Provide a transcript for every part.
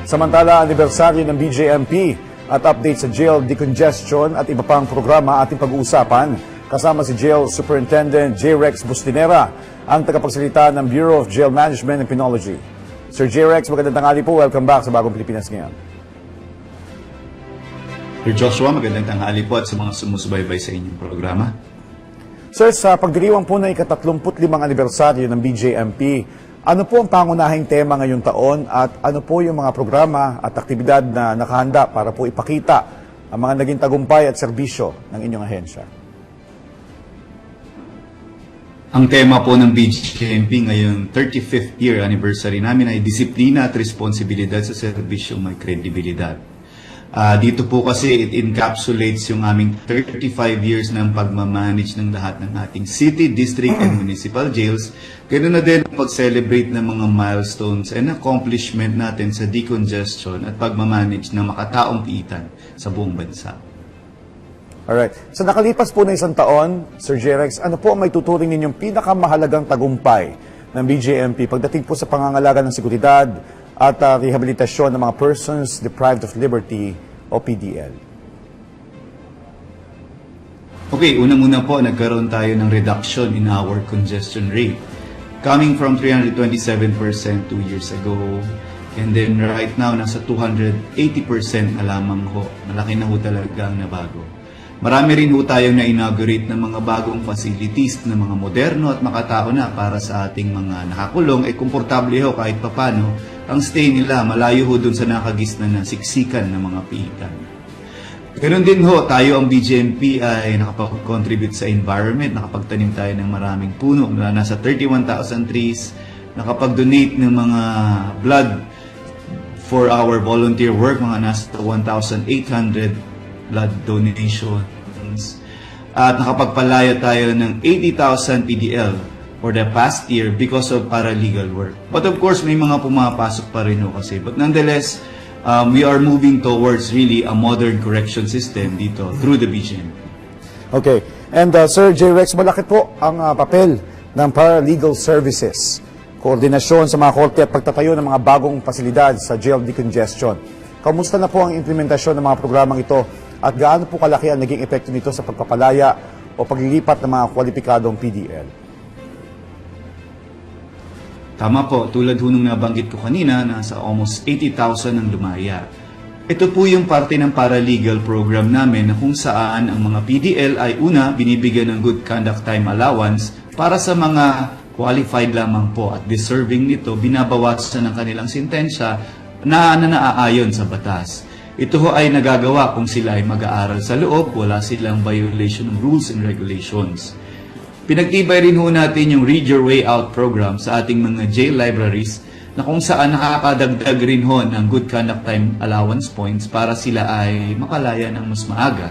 Samantala, anibersaryo ng BJMP at update sa jail decongestion at iba pang programa ating pag-uusapan. Kasama si Jail Superintendent J. Rex Bustinera, ang tagapagsalita ng Bureau of Jail Management and Penology. Sir J. Rex, magandang tanghali po. Welcome back sa Bagong Pilipinas ngayon. Sir Joshua, magandang tanghali po at sa mga sumusubaybay sa inyong programa. Sir, sa pagdiriwang po na ika-35 anibersaryo ng BJMP, ano po ang pangunahing tema ngayong taon at ano po yung mga programa at aktibidad na nakahanda para po ipakita ang mga naging tagumpay at serbisyo ng inyong ahensya? Ang tema po ng BJMP ngayong 35th year anniversary namin ay disiplina at responsibilidad sa serbisyong may kredibilidad. Dito po kasi it encapsulates yung aming 35 years ng pagmamanage ng lahat ng ating city, district, and municipal jails. Ganoon na din mag-celebrate ng mga milestones and accomplishment natin sa decongestion at pagmamanage ng makataong piitan sa buong bansa. Alright. Sa nakalipas po na isang taon, Sir J. Rex, ano po ang may tuturing ninyong pinakamahalagang tagumpay ng BJMP pagdating po sa pangangalaga ng seguridad at rehabilitasyon ng mga persons deprived of liberty o PDL? Okay, unang-una po, nagkaroon tayo ng reduction in our congestion rate. Coming from 327% 2 years ago, and then right now, nasa 280% na lamang ho. Malaki na ho talaga ang nabago. Marami rin ho tayong na-inaugurate ng mga bagong facilities na mga moderno at makatao na para sa ating mga nakakulong. Komportable ho kahit papano ang stay nila, malayo ho dun sa nakagisna na siksikan ng mga piitan. Ganoon din ho, tayo ang BJMP ay nakapag-contribute sa environment, nakapagtanim tayo ng maraming puno, nasa 31,000 trees, nakapag-donate ng mga blood for our volunteer work, mga nasa 1,800 blood donations, at nakapagpalaya tayo ng 80,000 PDL for the past year because of paralegal work. But of course, may mga pumapasok pa rin ho kasi. But nonetheless, we are moving towards really a modern correction system dito through the BJMP. Okay. And Sir J. Rex, malaki po ang papel ng paralegal services, koordinasyon sa mga korte at pagtatayo ng mga bagong pasilidad sa jail decongestion. Kamusta na po ang implementasyon ng mga programang ito at gaano po kalaki ang naging epekto nito sa pagpapalaya o paglilipat ng mga kwalipikadong PDL? Tama po, tulad ho nung nabanggit ko kanina, nasa almost 80,000 ang lumaya. Ito po yung parte ng paralegal program namin na kung saan ang mga PDL ay una, binibigyan ng good conduct time allowance para sa mga qualified lamang po at deserving nito, binabawasan ng kanilang sentensya na naaayon sa batas. Ito ho ay nagagawa kung sila ay mag-aaral sa loob, wala silang violation ng rules and regulations. Pinagtibay rin ho natin yung Read Your Way Out program sa ating mga jail libraries na kung saan nakakadagdag rin ho ng good conduct time allowance points para sila ay makalaya ng mas maaga.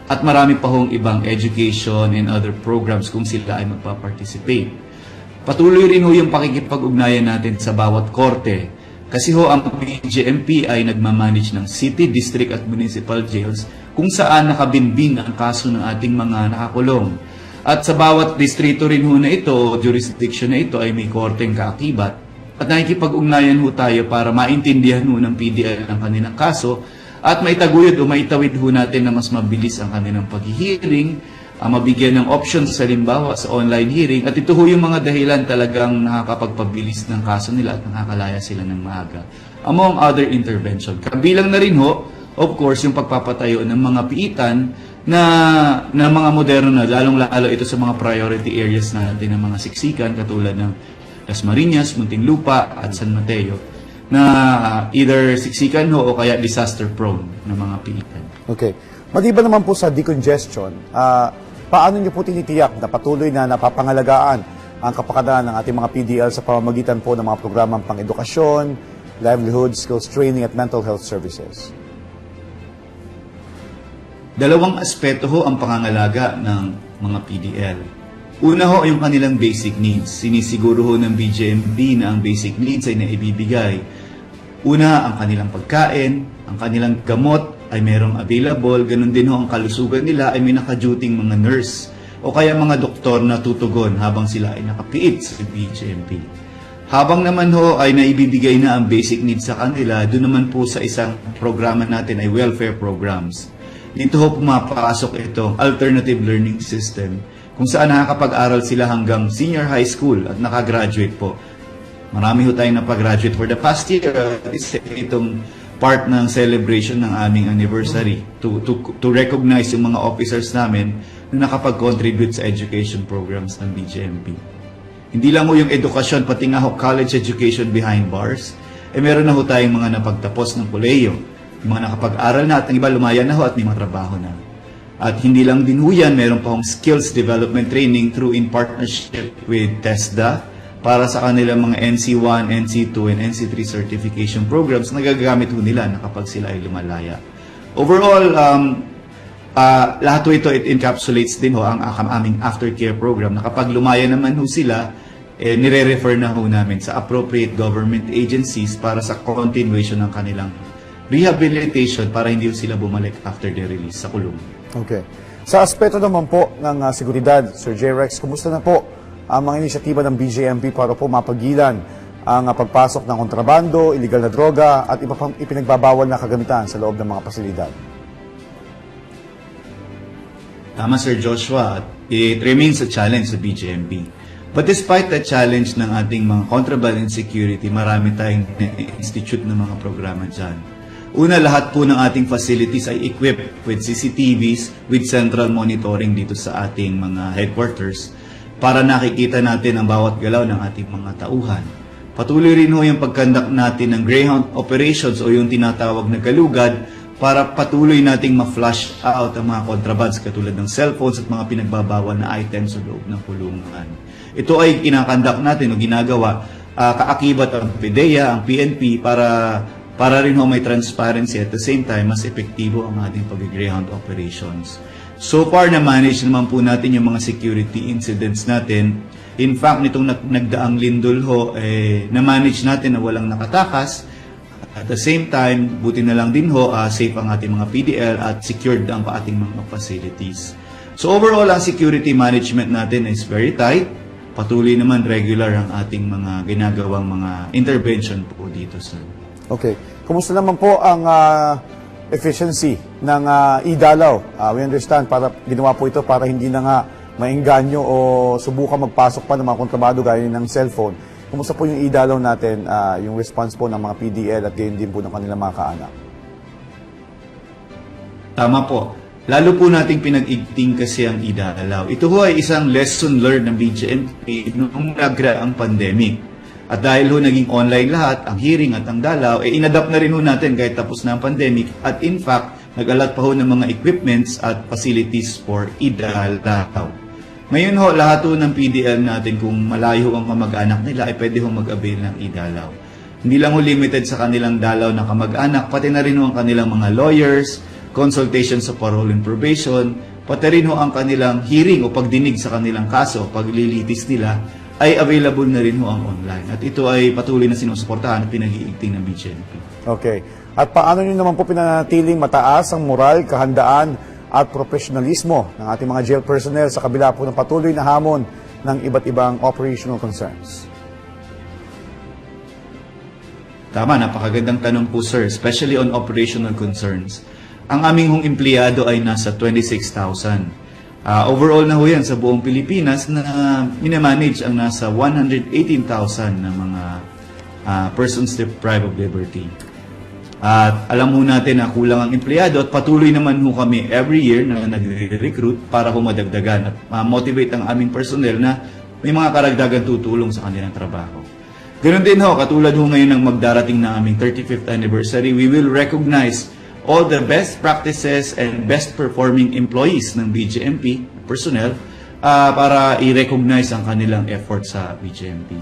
At marami pa hong ibang education and other programs kung sila ay magpa-participate. Patuloy rin ho yung pakikipag-ugnayan natin sa bawat korte. Kasi ho ang BJMP ay nagmamanage ng city, district at municipal jails kung saan nakabinbin ang kaso ng ating mga nakakulong. At sa bawat distrito rin ho na ito, jurisdiction na ito ay may korteng kaakibat. At nakikipag-ugnayan ho tayo para maintindihan ho ng PDL ang kanilang kaso at maitaguyod o maitawid ho natin na mas mabilis ang kanilang paghihiring, mabigyan ng options sa halimbawa sa online hearing. At ito ho yung mga dahilan talagang nakakapagpabilis ng kaso nila at nakakalaya sila ng maaga. Among other intervention. Kabilang na rin ho, of course, yung pagpapatayo ng mga piitan na mga moderno na, lalong-lalo ito sa mga priority areas natin ng mga siksikan katulad ng Las Marinas, Muntinlupa at San Mateo na either siksikan ho o kaya disaster prone na mga piitan. Okay. Maliban naman po sa decongestion, paano niyo po tinitiyak na patuloy na napapangalagaan ang kapakanan ng ating mga PDL sa pamamagitan po ng mga programang pang-edukasyon, livelihood, skills training at mental health services? Dalawang aspeto ho ang pangangalaga ng mga PDL. Una ho yung kanilang basic needs. Sinisiguro ho ng BJMP na ang basic needs ay naibibigay. Una, ang kanilang pagkain, ang kanilang gamot ay merong available. Ganun din ho ang kalusugan nila ay may naka-duting mga nurse o kaya mga doktor na tutugon habang sila ay nakapiit sa BJMP. Habang naman ho ay naibibigay na ang basic needs sa kanila, doon naman po sa isang programa natin ay welfare programs. Dito ho pumapasok itong alternative learning system kung saan nakakapag-aral sila hanggang senior high school at nakagraduate po. Marami ho tayong napag-graduate for the past year. Itong part ng celebration ng aming anniversary to recognize yung mga officers namin na nakapag-contribute sa education programs ng BJMP. Hindi lang ho yung edukasyon, pati nga ho college education behind bars. Meron na ho tayong mga napagtapos ng kolehiyo. Yung mga nakapag-aral na at ang iba lumaya na ho at may mga trabaho na. At hindi lang din ho yan, meron pa hong skills development training through in partnership with TESDA para sa kanilang mga NC1, NC2, and NC3 certification programs na nagagamit ho nila na kapag sila ay lumalaya. Overall, lahat ho ito, it encapsulates din ho ang aming aftercare program na kapag lumaya naman ho sila, nire-refer na ho namin sa appropriate government agencies para sa continuation ng kanilang rehabilitation para hindi ho sila bumalik after their release sa kulong. Okay. Sa aspeto naman po ng seguridad, Sir J. Rex, kumusta na po ang mga inisyatiba ng BJMP para po mapagilan ang pagpasok ng kontrabando, illegal na droga at iba pang ipinagbabawal na kagamitan sa loob ng mga pasilidad? Tama, Sir Joshua. It remains a challenge sa BJMP. But despite the challenge ng ating mga contraband and security, marami tayong institute ng mga programa dyan. Una, lahat po ng ating facilities ay equipped with CCTVs, with central monitoring dito sa ating mga headquarters para nakikita natin ang bawat galaw ng ating mga tauhan. Patuloy rin ho yung pagkandak natin ng Greyhound operations o yung tinatawag na galugad para patuloy nating ma-flush out ang mga contrabands katulad ng cellphones at mga pinagbabawal na items sa loob ng kulungan. Ito ay kinakandak natin o ginagawa kaakibat ang PDEA, ang PNP para rin ho may transparency at the same time mas epektibo ang ating pag-Greyhound operations. So far na-manage naman po natin yung mga security incidents natin. In fact, nitong nagdaang lindol ho, na-manage natin na walang nakatakas. At the same time, buti na lang din ho, safe ang ating mga PDL at secured ang ating mga facilities. So overall, ang security management natin is very tight. Patuloy naman regular ang ating mga ginagawang mga intervention po dito, sir. Okay. Kumusta naman po ang efficiency ng idalaw? We understand, ginawa po ito para hindi na nga maengganyo o subukan magpasok pa ng mga kontrabando gaya ng cellphone. Kumusta po yung idalaw natin, yung response po ng mga PDL at gayon din po ng kanilang mga kaanak? Tama po. Lalo po nating pinag-igting kasi ang idalaw. Ito ho ay isang lesson learned ng BJMP noong nagra ang pandemic. At dahil ho naging online lahat, ang hearing at ang dalaw, inadapt na rin ho natin kahit tapos na ang pandemic. At in fact, nag-alat pa ho ng mga equipments at facilities for idalaw. Ngayon ho, lahat ho ng PDL natin kung malayo ang kamag-anak nila ay pwede ho mag-avail ng idalaw. Hindi lang ho limited sa kanilang dalaw na kamag-anak, pati na rin ho ang kanilang mga lawyers, consultation sa parole and probation, pati rin ho ang kanilang hearing o pagdinig sa kanilang kaso, paglilitis nila, ay available na rin ho ang online. At ito ay patuloy na sinusuportahan at pinag-iigting ng BJMP. Okay. At paano nyo naman po pinanatiling mataas ang moral, kahandaan, at profesionalismo ng ating mga jail personnel sa kabila po ng patuloy na hamon ng iba't ibang operational concerns? Tama, napakagandang tanong po, sir, especially on operational concerns. Ang aming hong empleyado ay nasa 26,000. Overall na ho yan sa buong Pilipinas na minamanage ang nasa 118,000 na mga persons deprived of liberty. At alam ho natin na kulang ang empleyado at patuloy naman ho kami every year na nagre-recruit para ho madagdagan at motivate ang aming personnel na may mga karagdagan tutulong sa kanilang trabaho. Ganun din ho, katulad ho ngayon ng magdarating na aming 35th anniversary, we will recognize all the best practices and best performing employees ng BJMP personnel para i-recognize ang kanilang effort sa BJMP.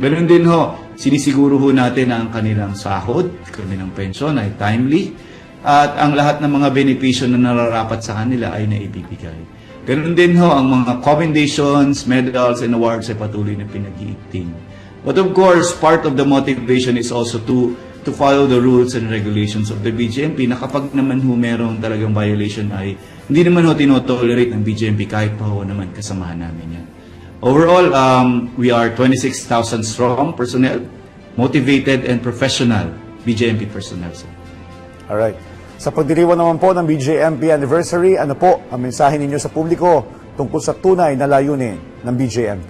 Ganun din ho, sinisiguro ho natin na ang kanilang sahod, kanilang pensyon ay timely at ang lahat ng mga benepisyo na nararapat sa kanila ay naibibigay. Ganun din ho, ang mga commendations, medals, and awards ay patuloy na pinag-iigting. But of course, part of the motivation is also to follow the rules and regulations of the BJMP na kapag naman ho merong talagang violation ay hindi naman ho tinotolerate ng BJMP kahit pa ho naman kasamahan namin yan. Overall, we are 26,000 strong personnel, motivated and professional BJMP personnel, sir. Alright. Sa pagdiriwang naman po ng BJMP anniversary, ano po ang mensahe ninyo sa publiko tungkol sa tunay na layunin ng BJMP?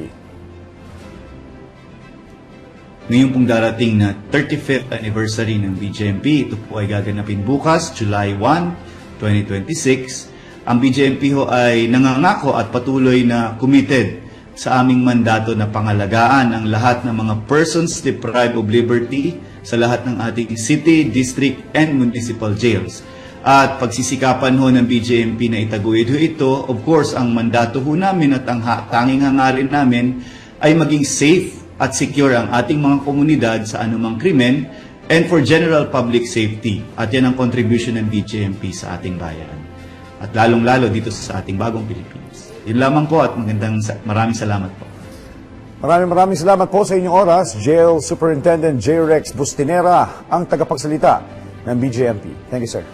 Ngayon pong darating na 35th anniversary ng BJMP, ito po ay gaganapin bukas, July 1, 2026. Ang BJMP ho ay nangangako at patuloy na committed sa aming mandato na pangalagaan ang lahat ng mga persons deprived of liberty sa lahat ng ating city, district, and municipal jails. At pagsisikapan ho ng BJMP na itaguyod ho ito, of course, ang mandato ho namin at ang tanging hangarin namin ay maging safe at secure ang ating mga komunidad sa anumang krimen and for general public safety. At yan ang contribution ng BJMP sa ating bayan. At lalong-lalo dito sa ating bagong Pilipinas. Yun lamang po at maraming salamat po. Maraming salamat po sa inyong oras. Jail Superintendent J. Rex Bustinera, ang tagapagsalita ng BJMP. Thank you, sir.